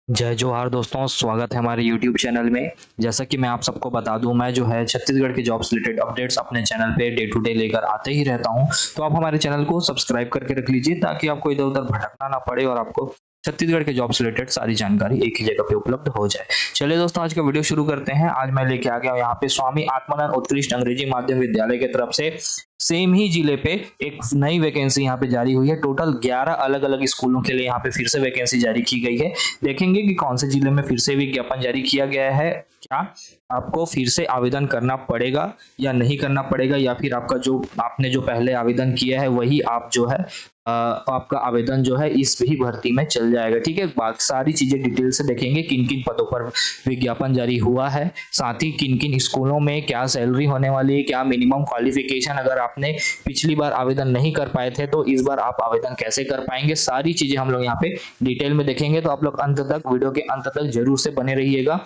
जय जोहार दोस्तों, स्वागत है हमारे YouTube चैनल में। जैसा कि मैं आप सबको बता दूं, मैं जो है छत्तीसगढ़ के जॉब्स रिलेटेड अपडेट्स अपने चैनल पे डे टू डे लेकर आते ही रहता हूं। तो आप हमारे चैनल को सब्सक्राइब करके रख लीजिए ताकि आपको इधर-उधर भटकना ना पड़े और आपको छत्तीसगढ़ के जॉब्स रिलेटेड सारी जानकारी एक ही जगह पे उपलब्ध हो जाए। चलिए दोस्तों, आज का वीडियो शुरू करते हैं। आज मैं लेके आ गया हूं यहाँ पे स्वामी आत्मानंद उत्कृष्ट अंग्रेजी माध्यम विद्यालय की तरफ से सेम ही जिले पे एक नई वैकेंसी यहाँ पे जारी हुई है। टोटल 11 अलग-अलग स्कूलों के लिए यहाँ पे फिर से वैकेंसी जारी की गई है। देखेंगे कि कौन से जिले में फिर से विज्ञापन जारी किया गया है। क्या आपको फिर से आवेदन करना पड़ेगा या नहीं करना पड़ेगा, या फिर आपका जो आपने जो पहले आवेदन किया है वही आप जो है आपका आवेदन जो है इस भी भर्ती में चल जाएगा। ठीक है, बाकी सारी चीजें डिटेल से देखेंगे, किन किन पदों पर विज्ञापन जारी हुआ है, साथ ही किन किन स्कूलों में क्या सैलरी होने वाली है, क्या मिनिमम क्वालिफिकेशन, अगर आपने पिछली बार आवेदन नहीं कर पाए थे तो इस बार आप आवेदन कैसे कर पाएंगे, सारी चीजें हम लोग यहाँ पे डिटेल में देखेंगे। तो आप लोग अंत तक, वीडियो के अंत तक जरूर से बने रहिएगा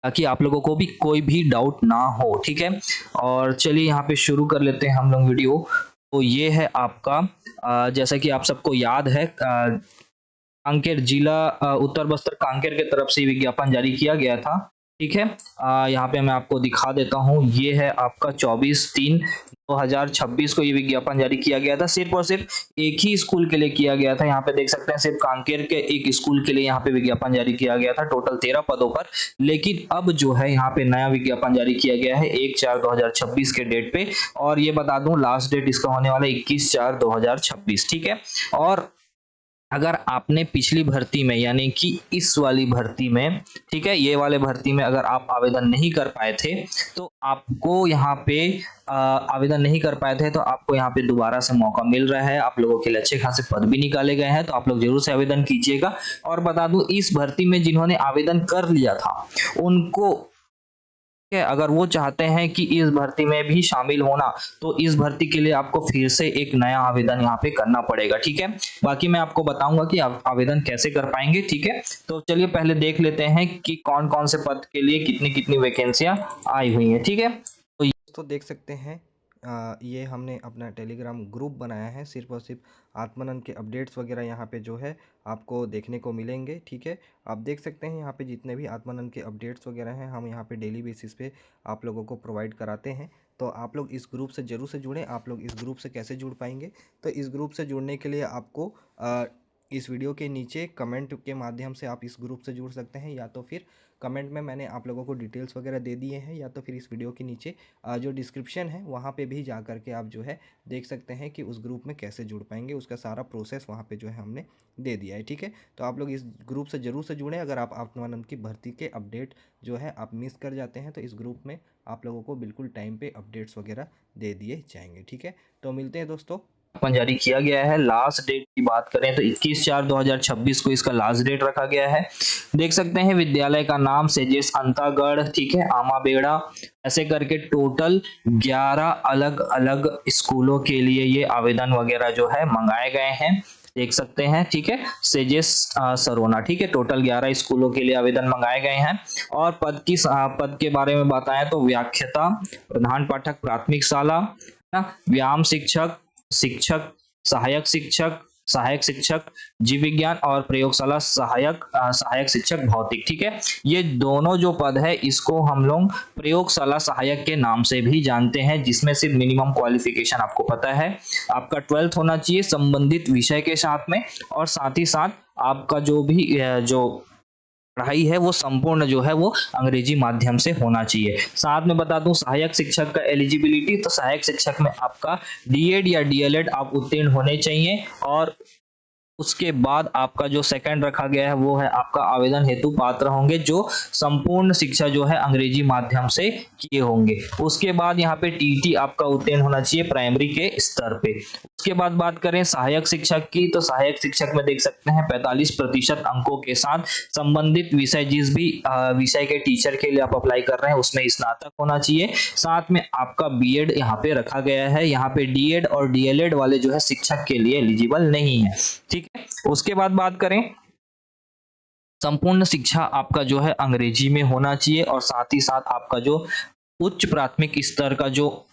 ताकि आप लोगों को भी कोई भी डाउट ना हो। ठीक है, और चलिए यहाँ पे शुरू कर लेते हैं हम लोग वीडियो। तो ये है आपका जैसा कि आप सबको याद है, कांकेर जिला उत्तर बस्तर कांकेर के तरफ से विज्ञापन जारी किया गया था। ठीक है, यहाँ पे मैं आपको दिखा देता हूँ। ये है आपका 24/3/2026 को ये विज्ञापन जारी किया गया था। सिर्फ और सिर्फ एक ही स्कूल के लिए किया गया था। यहाँ पे देख सकते हैं, सिर्फ कांकेर के एक स्कूल के लिए यहाँ पे विज्ञापन जारी किया गया था, टोटल 13 पदों पर। लेकिन अब जो है यहाँ पे नया विज्ञापन जारी किया गया है 1/4/2026 के डेट पे, और ये बता दूं लास्ट डेट इसका होने वाला है 21/4/2026। ठीक है, और अगर आपने पिछली भर्ती में यानी कि इस वाली भर्ती में, ठीक है, ये वाले भर्ती में अगर आप आवेदन नहीं कर पाए थे तो आपको यहाँ पे आवेदन नहीं कर पाए थे तो आपको यहाँ पे दोबारा से मौका मिल रहा है। आप लोगों के लिए अच्छे खासे पद भी निकाले गए हैं, तो आप लोग जरूर से आवेदन कीजिएगा। और बता दूं, इस भर्ती में जिन्होंने आवेदन कर लिया था उनको है, अगर वो चाहते हैं कि इस भर्ती में भी शामिल होना तो इस भर्ती के लिए आपको फिर से एक नया आवेदन यहाँ पे करना पड़ेगा। ठीक है, बाकी मैं आपको बताऊंगा कि आप आवेदन कैसे कर पाएंगे। ठीक है, तो चलिए पहले देख लेते हैं कि कौन कौन से पद के लिए कितनी कितनी वैकेंसियां आई हुई हैं। ठीक है, तो देख सकते हैं ये हमने अपना टेलीग्राम ग्रुप बनाया है। सिर्फ और सिर्फ आत्मानंद के अपडेट्स वगैरह यहाँ पे जो है आपको देखने को मिलेंगे। ठीक है, आप देख सकते हैं यहाँ पे जितने भी आत्मानंद के अपडेट्स वगैरह हैं हम यहाँ पे डेली बेसिस पे आप लोगों को प्रोवाइड कराते हैं। तो आप लोग इस ग्रुप से ज़रूर से जुड़ें। आप लोग इस ग्रुप से कैसे जुड़ पाएंगे, तो इस ग्रुप से जुड़ने के लिए आपको इस वीडियो के नीचे कमेंट के माध्यम से आप इस ग्रुप से जुड़ सकते हैं, या तो फिर कमेंट में मैंने आप लोगों को डिटेल्स वगैरह दे दिए हैं, या तो फिर इस वीडियो के नीचे जो डिस्क्रिप्शन है वहाँ पे भी जा करके आप जो है देख सकते हैं कि उस ग्रुप में कैसे जुड़ पाएंगे। उसका सारा प्रोसेस वहाँ पे जो है हमने दे दिया है। ठीक है, तो आप लोग इस ग्रुप से ज़रूर से जुड़ें। अगर आप आत्मानंद की भर्ती के अपडेट जो है आप मिस कर जाते हैं तो इस ग्रुप में आप लोगों को बिल्कुल टाइम पे अपडेट्स वगैरह दे दिए जाएंगे। ठीक है, तो मिलते हैं दोस्तों। विज्ञापन जारी किया गया है। लास्ट डेट की बात करें तो 21/4/2026 को इसका लास्ट डेट रखा गया है। देख सकते हैं विद्यालय का नाम सेजेस अंतागढ़, ठीक है, आमाबेड़ा, ऐसे करके टोटल 11 अलग अलग स्कूलों के लिए ये आवेदन वगैरह जो है मंगाए गए हैं। देख सकते हैं, ठीक है, सेजेस सरोना, ठीक है, टोटल 11 स्कूलों के लिए आवेदन मंगाए गए हैं। और पद के बारे में बताएं तो व्याख्याता, प्रधान पाठक प्राथमिक शाला, ना, व्यायाम शिक्षक, शिक्षक, सहायक शिक्षक, सहायक शिक्षक जीव विज्ञान, और प्रयोगशाला सहायक, सहायक शिक्षक भौतिक। ठीक है, ये दोनों जो पद है इसको हम लोग प्रयोगशाला सहायक के नाम से भी जानते हैं, जिसमें सिर्फ मिनिमम क्वालिफिकेशन आपको पता है, आपका 12th होना चाहिए संबंधित विषय के साथ में, और साथ ही साथ आपका जो भी जो पढ़ाई है वो संपूर्ण जो है वो अंग्रेजी माध्यम से होना चाहिए। साथ में बता दूं सहायक शिक्षक का एलिजिबिलिटी, तो सहायक शिक्षक में आपका डीएड या डीएलएड आप उत्तीर्ण होने चाहिए, और उसके बाद आपका जो सेकंड रखा गया है वो है आपका आवेदन हेतु पात्र होंगे जो संपूर्ण शिक्षा जो है अंग्रेजी माध्यम से किए होंगे। उसके बाद यहाँ पे टीटी आपका उत्तीर्ण होना चाहिए प्राइमरी के स्तर पे। उसके बाद बात करें सहायक शिक्षक की, तो सहायक शिक्षक में देख सकते हैं 45% अंकों के साथ संबंधित विषय, जिस भी विषय के टीचर के लिए आप अप्लाई कर रहे हैं उसमें स्नातक होना चाहिए। साथ में आपका बीएड यहाँ पे रखा गया है। यहाँ पे डीएड और डीएलएड वाले जो है शिक्षक के लिए एलिजिबल नहीं है। ठीक है, उसके बाद बात करें संपूर्ण शिक्षा आपका जो है अंग्रेजी में होना चाहिए, और साथ ही साथ आपका जो उच्च प्राथमिक स्तर का जो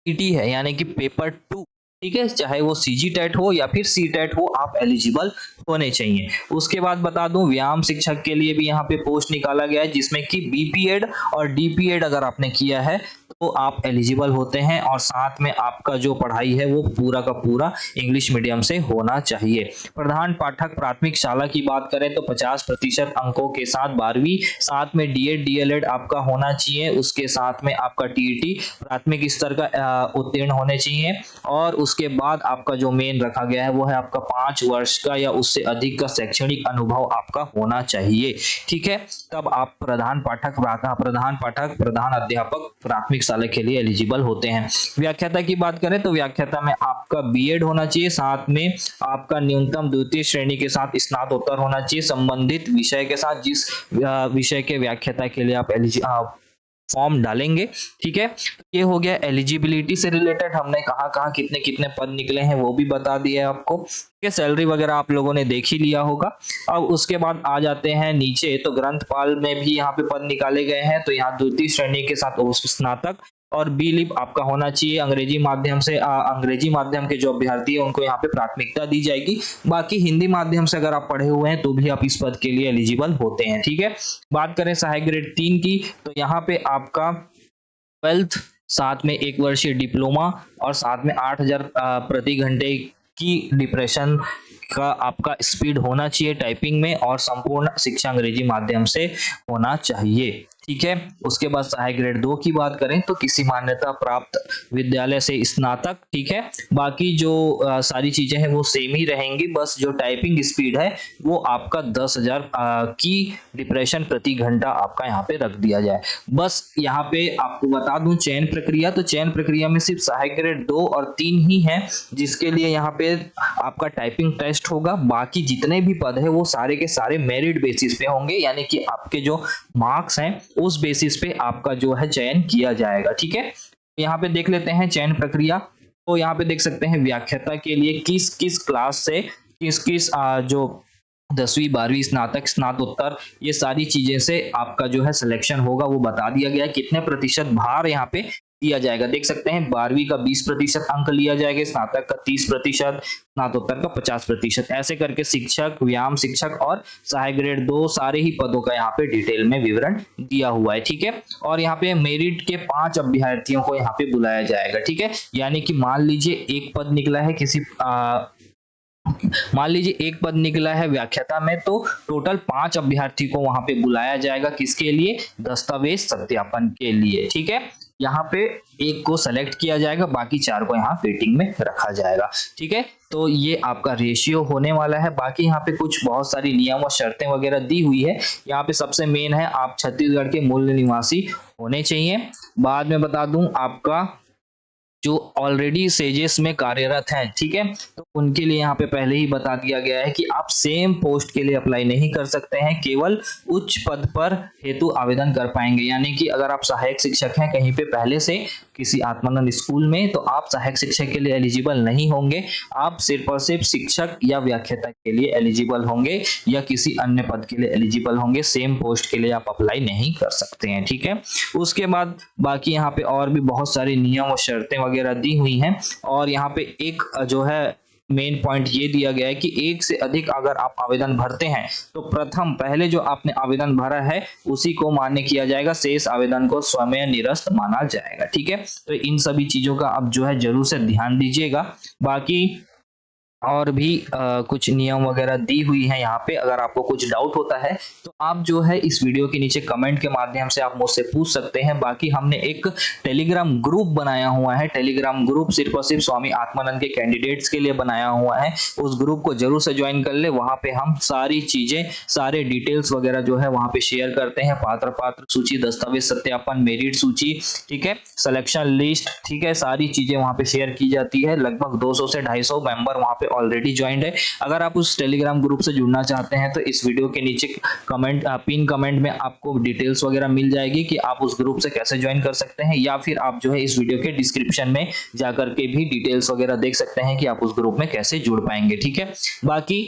ईटी है यानी कि पेपर 2, ठीक है, चाहे वो सीजी टेट हो या फिर सी टेट हो, आप एलिजिबल होने चाहिए। उसके बाद बता दूं व्यायाम शिक्षक के लिए भी यहाँ पे पोस्ट निकाला गया है, जिसमें कि बीपीएड और डीपीएड अगर आपने किया है तो आप एलिजिबल होते हैं, और साथ में आपका जो पढ़ाई है वो पूरा का पूरा इंग्लिश मीडियम से होना चाहिए। प्रधान पाठक प्राथमिक शाला की बात करें तो 50% अंकों के साथ 12वीं, साथ में डीएड डीएलएड आपका होना चाहिए, उसके साथ में आपका टीईटी प्राथमिक स्तर का उत्तीर्ण होने चाहिए, और उसके बाद आपका जो मेन रखा गया है वो है आपका 5 वर्ष का या उससे अधिक का शैक्षणिक अनुभव आपका होना चाहिए। ठीक है, तब आप प्रधान पाठक प्रधान अध्यापक प्राथमिक शाला के लिए एलिजिबल होते हैं। व्याख्याता की बात करें तो व्याख्याता में आपका बीएड होना चाहिए, साथ में आपका न्यूनतम द्वितीय श्रेणी के साथ स्नातकोत्तर होना चाहिए संबंधित विषय के साथ, जिस विषय के व्याख्याता के लिए आप फॉर्म डालेंगे। ठीक है, ये हो गया एलिजिबिलिटी से रिलेटेड। हमने कहाँ कितने कितने पद निकले हैं वो भी बता दिया है आपको। ठीक है, सैलरी वगैरह आप लोगों ने देख ही लिया होगा। अब उसके बाद आ जाते हैं नीचे, तो ग्रंथपाल में भी यहाँ पे पद निकाले गए हैं। तो यहाँ द्वितीय श्रेणी के साथ स्नातक और बी लिप आपका होना चाहिए। अंग्रेजी माध्यम से अंग्रेजी माध्यम के जो अभ्यर्थी है उनको यहाँ पे प्राथमिकता दी जाएगी। बाकी हिंदी माध्यम से अगर आप पढ़े हुए हैं तो भी आप इस पद के लिए एलिजिबल होते हैं। ठीक है, बात करें सहायक ग्रेड 3 की, तो यहाँ पे आपका 12th, साथ में 1 वर्षीय डिप्लोमा और साथ में 8000 प्रति घंटे की डिप्रेशन का आपका स्पीड होना चाहिए टाइपिंग में, और संपूर्ण शिक्षा अंग्रेजी माध्यम से होना चाहिए। ठीक है, उसके बाद सहायक ग्रेड 2 की बात करें तो किसी मान्यता प्राप्त विद्यालय से स्नातक। ठीक है, बाकी जो सारी चीजें हैं वो सेम ही रहेंगी, बस जो टाइपिंग स्पीड है वो आपका 10,000 की डिप्रेशन प्रति घंटा आपका यहाँ पे रख दिया जाए। बस यहाँ पे आपको बता दूं चयन प्रक्रिया, तो चयन प्रक्रिया में सिर्फ सहायक ग्रेड 2 और 3 ही है जिसके लिए यहाँ पे आपका टाइपिंग टेस्ट होगा। बाकी जितने भी पद है वो सारे के सारे मेरिट बेसिस पे होंगे, यानी कि आपके जो मार्क्स हैं उस बेसिस पे आपका जो है चयन किया जाएगा। ठीक है, यहाँ पे देख लेते हैं चयन प्रक्रिया। तो यहाँ पे देख सकते हैं व्याख्याता के लिए किस किस क्लास से किस जो 10वीं 12वीं स्नातक स्नातकोत्तर ये सारी चीजें से आपका जो है सिलेक्शन होगा वो बता दिया गया। कितने प्रतिशत भार यहाँ पे दिया जाएगा, देख सकते हैं 12वीं का 20% अंक लिया जाएगा, स्नातक का 30%, स्नातकोत्तर का 50%, ऐसे करके शिक्षक, व्यायाम शिक्षक और सहायक ग्रेड 2 सारे ही पदों का यहाँ पे डिटेल में विवरण दिया हुआ है। ठीक है, और यहाँ पे मेरिट के 5 अभ्यर्थियों को यहाँ पे बुलाया जाएगा। ठीक है, यानी कि मान लीजिए एक पद निकला है एक पद निकला है व्याख्याता में, तो टोटल 5 अभ्यर्थी को वहां पे बुलाया जाएगा। किसके लिए? दस्तावेज सत्यापन के लिए। ठीक है, यहाँ पे एक को सेलेक्ट किया जाएगा, बाकी 4 को यहाँ वेटिंग में रखा जाएगा। ठीक है, तो ये आपका रेशियो होने वाला है। बाकी यहाँ पे कुछ बहुत सारी नियम और शर्तें वगैरह दी हुई है। यहाँ पे सबसे मेन है आप छत्तीसगढ़ के मूल निवासी होने चाहिए। बाद में बता दूं आपका जो ऑलरेडी सेजेस में कार्यरत हैं, ठीक है, तो उनके लिए यहाँ पे पहले ही बता दिया गया है कि आप सेम पोस्ट के लिए अप्लाई नहीं कर सकते हैं, केवल उच्च पद पर हेतु आवेदन कर पाएंगे। यानी कि अगर आप सहायक शिक्षक हैं कहीं पे पहले से किसी आत्मानंद स्कूल में, तो आप सहायक शिक्षक के लिए एलिजिबल नहीं होंगे। आप सिर्फ और सिर्फ शिक्षक या व्याख्याता के लिए एलिजिबल होंगे या किसी अन्य पद के लिए एलिजिबल होंगे। सेम पोस्ट के लिए आप अप्लाई नहीं कर सकते हैं। ठीक है, उसके बाद बाकी यहाँ पे और भी बहुत सारे नियम और शर्तें वगैरह दी हुई हैं। और यहाँ पे एक जो है मेन पॉइंट ये दिया गया है कि एक से अधिक अगर आप आवेदन भरते हैं तो प्रथम पहले जो आपने आवेदन भरा है उसी को मान्य किया जाएगा, शेष आवेदन को स्वयं निरस्त माना जाएगा। ठीक है, तो इन सभी चीजों का आप जो है जरूर से ध्यान दीजिएगा। बाकी और भी कुछ नियम वगैरह दी हुई है यहाँ पे। अगर आपको कुछ डाउट होता है तो आप जो है इस वीडियो के नीचे कमेंट के माध्यम से आप मुझसे पूछ सकते हैं। बाकी हमने एक टेलीग्राम ग्रुप बनाया हुआ है, टेलीग्राम ग्रुप सिर्फ और सिर्फ स्वामी आत्मानंद के कैंडिडेट्स के लिए बनाया हुआ है। उस ग्रुप को जरूर से ज्वाइन कर ले। वहां पे हम सारी चीजें, सारे डिटेल्स वगैरह जो है वहां पे शेयर करते हैं। पात्र सूची, दस्तावेज सत्यापन, मेरिट सूची, ठीक है, सिलेक्शन लिस्ट, ठीक है, सारी चीजें वहां पे शेयर की जाती है। लगभग 200 से 250 मेंबर वहां पे ऑलरेडी ज्वाइंड है। अगर आप उस टेलीग्राम ग्रुप से जुड़ना चाहते हैं तो इस वीडियो के नीचे पिन कमेंट में आपको डिटेल्स वगैरह मिल जाएगी कि आप उस ग्रुप से कैसे ज्वाइन कर सकते हैं, या फिर आप जो है इस वीडियो के डिस्क्रिप्शन में जाकर के भी डिटेल्स वगैरह देख सकते हैं कि आप उस ग्रुप में कैसे जुड़ पाएंगे। ठीक है, बाकी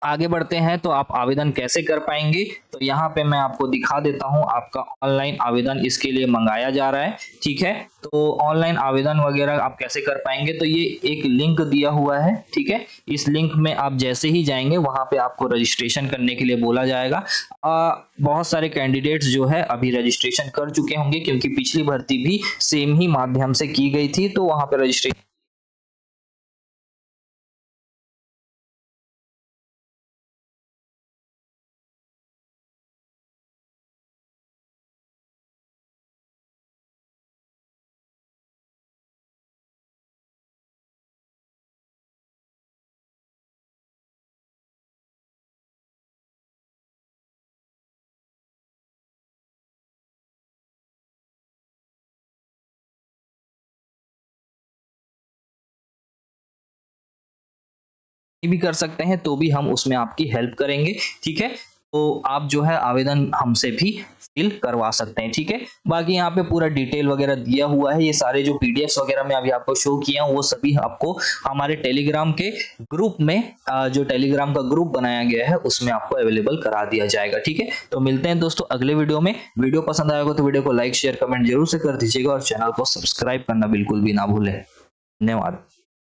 आगे बढ़ते हैं तो आप आवेदन कैसे कर पाएंगे, तो यहाँ पे मैं आपको दिखा देता हूँ। आपका ऑनलाइन आवेदन इसके लिए मंगाया जा रहा है, ठीक है। तो ऑनलाइन आवेदन वगैरह आप कैसे कर पाएंगे, तो ये एक लिंक दिया हुआ है, ठीक है। इस लिंक में आप जैसे ही जाएंगे वहां पे आपको रजिस्ट्रेशन करने के लिए बोला जाएगा। बहुत सारे कैंडिडेट्स जो है अभी रजिस्ट्रेशन कर चुके होंगे, क्योंकि पिछली भर्ती भी सेम ही माध्यम से की गई थी, तो वहां पे रजिस्ट्रेशन भी कर सकते हैं, तो भी हम उसमें आपकी हेल्प करेंगे, ठीक है। तो आप जो है आवेदन हमसे भी फिल करवा सकते हैं, ठीक है। बाकी यहाँ पे पूरा डिटेल वगैरह दिया हुआ है। ये सारे जो पीडीएफ्स वगैरह मैं अभी आपको शो किया हूँ वो सभी आपको हमारे टेलीग्राम के ग्रुप में, जो टेलीग्राम का ग्रुप बनाया गया है उसमें आपको अवेलेबल करा दिया जाएगा, ठीक है। तो मिलते हैं दोस्तों अगले वीडियो में। वीडियो पसंद आएगा तो वीडियो को लाइक शेयर कमेंट जरूर से कर दीजिएगा, और चैनल को सब्सक्राइब करना बिल्कुल भी ना भूलें। धन्यवाद।